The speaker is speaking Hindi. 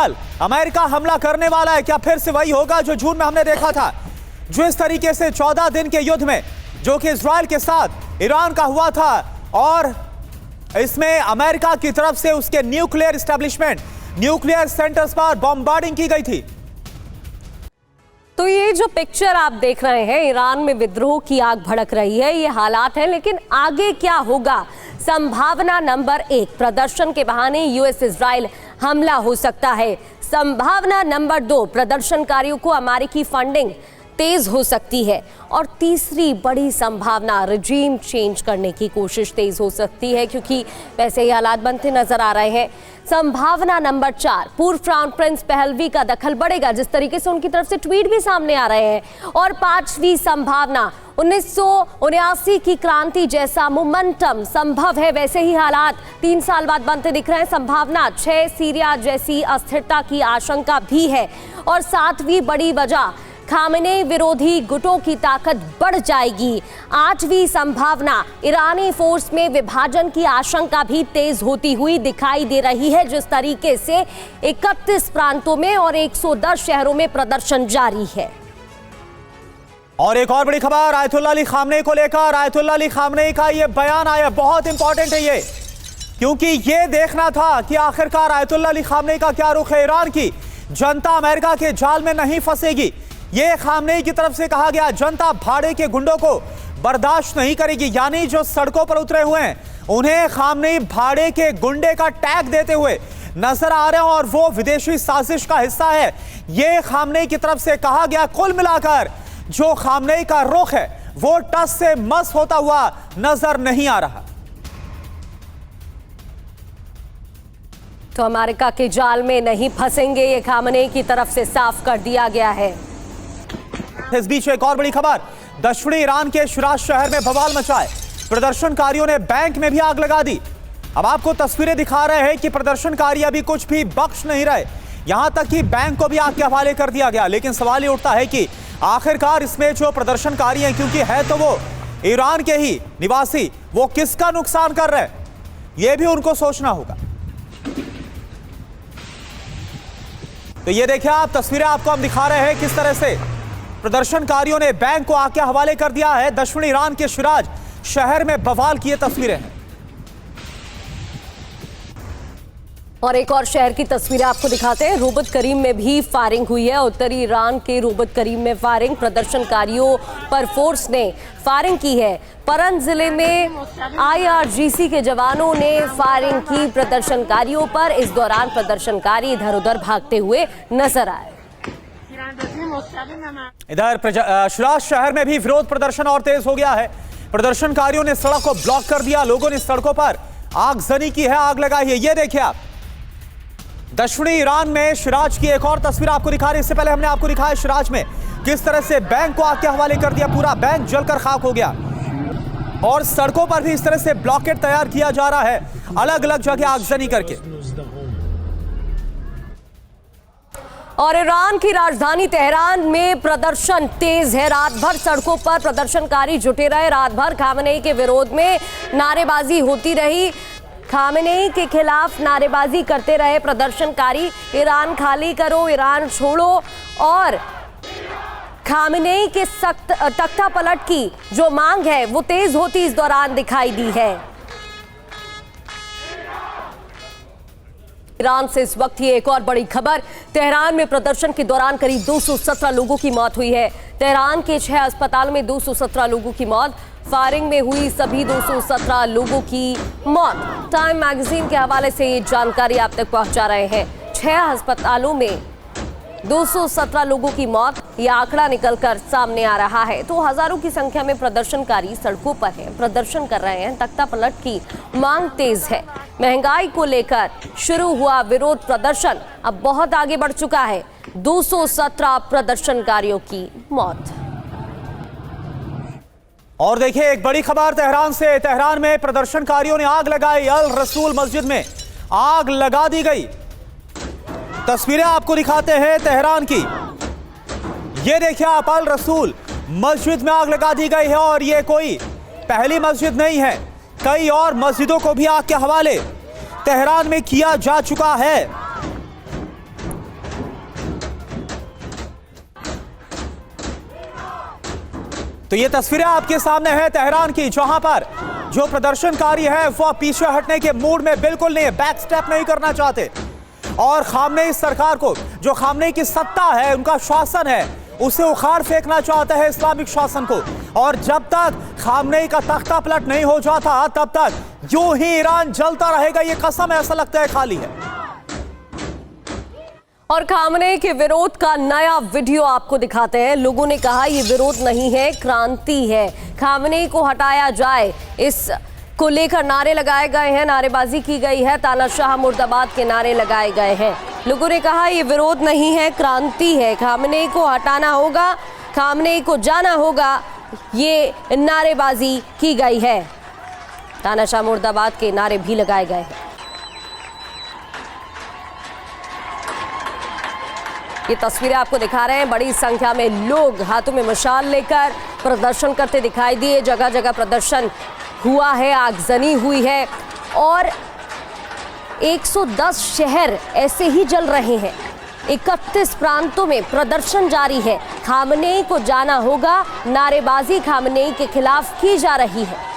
इसराइल, अमेरिका हमला करने वाला है। क्या फिर से वही होगा जो जून में हमने देखा था? जिस तरीके से 14 दिन के युद्ध में जो कि इसराइल के साथ ईरान का हुआ था और इसमें अमेरिका की तरफ से उसके न्यूक्लियर एस्टेब्लिशमेंट, न्यूक्लियर सेंटर्स पर बॉम्बार्डिंग की गई थी। तो ये जो पिक्चर आप देख रहे हैं, ईरान में विद्रोह की आग भड़क रही है, ये हालात है। लेकिन आगे क्या होगा? संभावना नंबर 1, प्रदर्शन के बहाने यूएस इजराइल हमला हो सकता है। संभावना नंबर 2, प्रदर्शनकारियों को अमेरिकी फंडिंग तेज हो सकती है। और तीसरी बड़ी संभावना, रजीम चेंज करने की कोशिश तेज हो सकती है, क्योंकि वैसे ही हालात बनते नजर आ रहे हैं। संभावना नंबर 4, पूर्व क्राउन प्रिंस पहलवी का दखल बढ़ेगा, जिस तरीके से उनकी तरफ से ट्वीट भी सामने आ रहे हैं। और 5वीं संभावना, 1979 की क्रांति जैसा मोमेंटम संभव है, वैसे ही हालात 3 साल बाद बनते दिख रहे हैं। संभावना 6, सीरिया जैसी अस्थिरता की आशंका भी है। और 7वीं बड़ी वजह, खामेनेई विरोधी गुटों की ताकत बढ़ जाएगी। 8वीं संभावना, ईरानी फोर्स में विभाजन की आशंका भी तेज होती हुई दिखाई दे रही है, जिस तरीके से 31 प्रांतों में और 110 शहरों में प्रदर्शन जारी है। और एक और बड़ी खबर आयतुल्लाह अली खामनेई को लेकर। आयतुल्लाह अली खामनेई का ये बयान आया, बहुत इंपॉर्टेंट है ये, क्योंकि ये देखना था कि आखिरकार आयतुल्लाह अली खामनेई का क्या रुख है। ईरान की जनता अमेरिका के जाल में नहीं फंसेगी, ये खामनेई की तरफ से कहा गया। जनता भाड़े के गुंडों को बर्दाश्त नहीं करेगी, यानी जो सड़कों पर उतरे हुए हैं उन्हें खामनेई भाड़े के गुंडे का टैग देते हुए नजर आ रहे हैं और वो विदेशी साजिश का हिस्सा है, ये खामनेई की तरफ से कहा गया। कुल मिलाकर जो खामनेई का रुख है वो टस से मस होता हुआ नजर नहीं आ रहा। तो अमेरिका के जाल में नहीं फंसेंगे, ये खामनेई की तरफ से साफ कर दिया गया है। इस बीच एक और बड़ी खबर, दक्षिणी ईरान के शिराज शहर में बवाल मचाए, प्रदर्शनकारियों ने बैंक में भी आग लगा दी। अब आपको तस्वीरें दिखा रहे हैं कि प्रदर्शनकारी अभी कुछ भी बख्श नहीं रहे, यहां तक कि बैंक को भी आग के हवाले कर दिया गया। लेकिन सवाल ये उठता है कि आखिरकार इसमें जो प्रदर्शनकारी हैं, क्योंकि है तो वो ईरान के ही निवासी, वो किसका नुकसान कर रहे हैं, यह भी उनको सोचना होगा। तो ये देखिए आप, तस्वीरें आपको हम दिखा रहे हैं किस तरह से प्रदर्शनकारियों ने बैंक को आग के हवाले कर दिया है। दक्षिण ईरान के शिराज शहर में बवाल की ये तस्वीरें हैं। और एक और शहर की तस्वीरें आपको दिखाते हैं। रोबत करीम में भी फायरिंग हुई है। उत्तरी ईरान के रोबत करीम में फायरिंग, प्रदर्शनकारियों पर फोर्स ने फायरिंग की है। परन जिले में IRGC के जवानों ने फायरिंग की प्रदर्शनकारियों पर। इस दौरान प्रदर्शनकारी इधर उधर भागते हुए नजर आए। इधर शिराज शहर में भी विरोध प्रदर्शन और तेज हो गया है। प्रदर्शनकारियों ने सड़क को ब्लॉक कर दिया, लोगों ने सड़कों पर आगजनी की है, आग लगाई है। ये देखिए आप, दक्षिणी ईरान में शिराज की एक और तस्वीर आपको दिखा रहे हैं। इससे पहले हमने आपको दिखाया शिराज में किस तरह से बैंक को आग के हवाले कर दिया, पूरा बैंक जलकर खाक हो गया और सड़कों पर भी इस तरह से ब्लॉकेट तैयार किया जा रहा है, अलग अलग जगह आगजनी करके। और ईरान की राजधानी तेहरान में प्रदर्शन तेज है। रात भर सड़कों पर प्रदर्शनकारी जुटे रहे। रात भर खामेनेई के विरोध में नारेबाजी होती रही। खामेनेई के खिलाफ नारेबाजी करते रहे प्रदर्शनकारी। ईरान खाली करो, ईरान छोड़ो और खामेनेई के सख्त तख्ता पलट की जो मांग है वो तेज होती इस दौरान दिखाई दी है। ईरान से इस वक्त ये एक और बड़ी खबर, तेहरान में प्रदर्शन के दौरान करीब 217 लोगों की मौत हुई है। तेहरान के 6 अस्पतालों में 217 लोगों की मौत। फायरिंग में हुई सभी 217 लोगों की मौत। टाइम मैगजीन के हवाले से ये जानकारी आप तक पहुंचा रहे हैं। 6 अस्पतालों में 217 लोगों की मौत, यह आंकड़ा निकलकर सामने आ रहा है। तो हजारों की संख्या में प्रदर्शनकारी सड़कों पर हैं, प्रदर्शन कर रहे हैं। तख्ता पलट की मांग तेज है। महंगाई को लेकर शुरू हुआ विरोध प्रदर्शन अब बहुत आगे बढ़ चुका है। 217 प्रदर्शनकारियों की मौत। और देखिए एक बड़ी खबर तेहरान से। तेहरान में प्रदर्शनकारियों ने आग लगाई, अल रसूल मस्जिद में आग लगा दी गई। तस्वीरें आपको दिखाते हैं तेहरान की। ये देखिए आप, अल रसूल मस्जिद में आग लगा दी गई है और ये कोई पहली मस्जिद नहीं है, कई और मस्जिदों को भी आग के हवाले तेहरान में किया जा चुका है। तो ये तस्वीरें आपके सामने है तेहरान की, जहां पर जो प्रदर्शनकारी है वह पीछे हटने के मूड में बिल्कुल नहीं, बैक स्टेप नहीं करना चाहते और खामनेई सरकार को, जो खामनेई की सत्ता है, उनका शासन है, उसे उखाड़ फेंकना चाहता है इस्लामिक शासन को। और जब तक खामनेई का तख्ता पलट नहीं हो जाता तब तक यूं ही ईरान जलता रहेगा। ये कसम ऐसा लगता है खाली है। और खामनेई के विरोध का नया वीडियो आपको दिखाते हैं। लोगों ने कहा यह विरोध नहीं है, क्रांति है, खामनेई को हटाया जाए, इस को लेकर नारे लगाए गए हैं, नारेबाजी की गई है, तानाशाह मुर्दाबाद के नारे लगाए गए हैं। लोगों ने कहा यह विरोध नहीं है, क्रांति है, खामनेई को हटाना होगा, खामनेई को जाना होगा, ये नारेबाजी की गई है। तानाशाह मुर्दाबाद के नारे भी लगाए गए हैं। ये तस्वीरें आपको दिखा रहे हैं, बड़ी संख्या में लोग हाथों में मशाल लेकर प्रदर्शन करते दिखाई दिए। जगह जगह प्रदर्शन हुआ है, आगजनी हुई है और 110 शहर ऐसे ही जल रहे हैं। 31 प्रांतों में प्रदर्शन जारी है। खामनेई को जाना होगा, नारेबाजी खामनेई के खिलाफ की जा रही है।